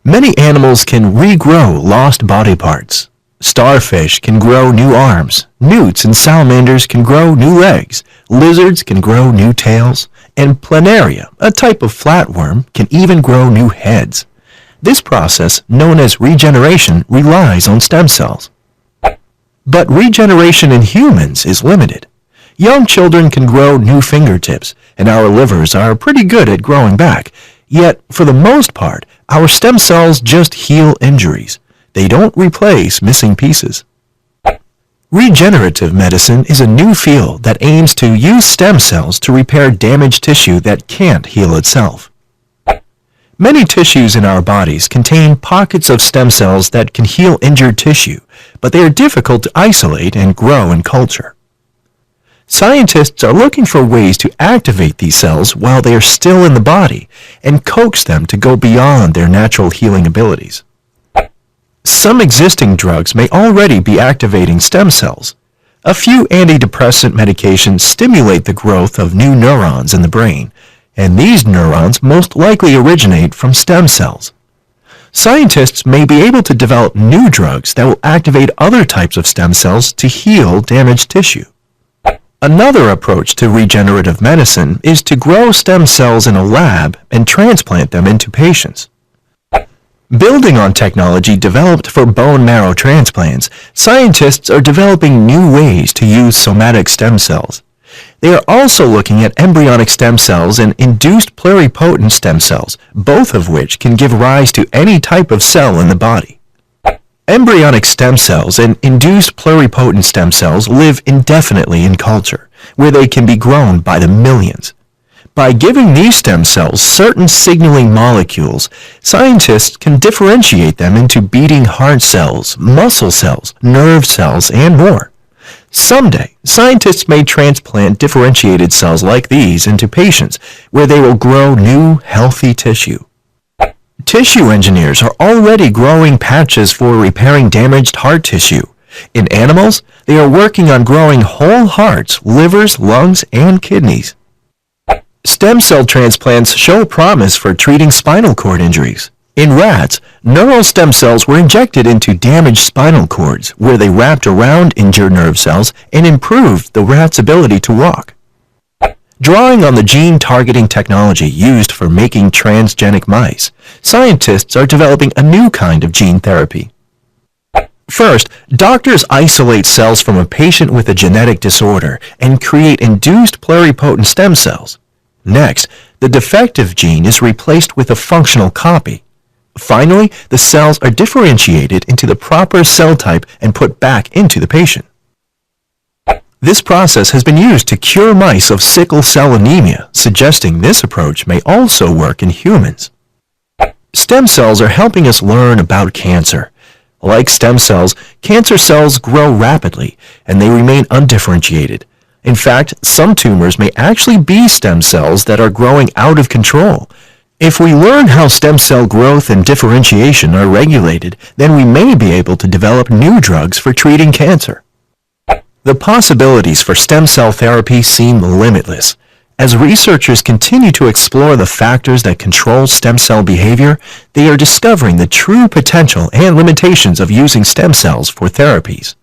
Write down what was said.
Many animals can regrow lost body parts. Starfish can grow new arms, newts and salamanders can grow new legs, lizards can grow new tails, and planaria, a type of flatworm, can even grow new heads. This process, known as regeneration, relies on stem cells. But regeneration in humans is limited. Young children can grow new fingertips, and our livers are pretty good at growing back. Yet, for the most part, our stem cells just heal injuries. They don't replace missing pieces. Regenerative medicine is a new field that aims to use stem cells to repair damaged tissue that can't heal itself. Many tissues in our bodies contain pockets of stem cells that can heal injured tissue, but they are difficult to isolate and grow in culture. Scientists are looking for ways to activate these cells while they are still in the body and coax them to go beyond their natural healing abilities. Some existing drugs may already be activating stem cells. A few antidepressant medications stimulate the growth of new neurons in the brain, and these neurons most likely originate from stem cells. Scientists may be able to develop new drugs that will activate other types of stem cells to heal damaged tissue. Another approach to regenerative medicine is to grow stem cells in a lab and transplant them into patients. Building on technology developed for bone marrow transplants, scientists are developing new ways to use somatic stem cells. They are also looking at embryonic stem cells and induced pluripotent stem cells, both of which can give rise to any type of cell in the body. Embryonic stem cells and induced pluripotent stem cells live indefinitely in culture, where they can be grown by the millions. By giving these stem cells certain signaling molecules, scientists can differentiate them into beating heart cells, muscle cells, nerve cells, and more. Someday, scientists may transplant differentiated cells like these into patients, where they will grow new, healthy tissue. Tissue engineers are already growing patches for repairing damaged heart tissue. In animals, they are working on growing whole hearts, livers, lungs, and kidneys. Stem cell transplants show promise for treating spinal cord injuries. In rats, neural stem cells were injected into damaged spinal cords, where they wrapped around injured nerve cells and improved the rat's ability to walk. Drawing on the gene-targeting technology used for making transgenic mice, scientists are developing a new kind of gene therapy. First, doctors isolate cells from a patient with a genetic disorder and create induced pluripotent stem cells. Next, the defective gene is replaced with a functional copy. Finally, the cells are differentiated into the proper cell type and put back into the patient. This process has been used to cure mice of sickle cell anemia, suggesting this approach may also work in humans. Stem cells are helping us learn about cancer. Like stem cells, cancer cells grow rapidly, and they remain undifferentiated. In fact, some tumors may actually be stem cells that are growing out of control. If we learn how stem cell growth and differentiation are regulated, then we may be able to develop new drugs for treating cancer. The possibilities for stem cell therapy seem limitless. As researchers continue to explore the factors that control stem cell behavior, they are discovering the true potential and limitations of using stem cells for therapies.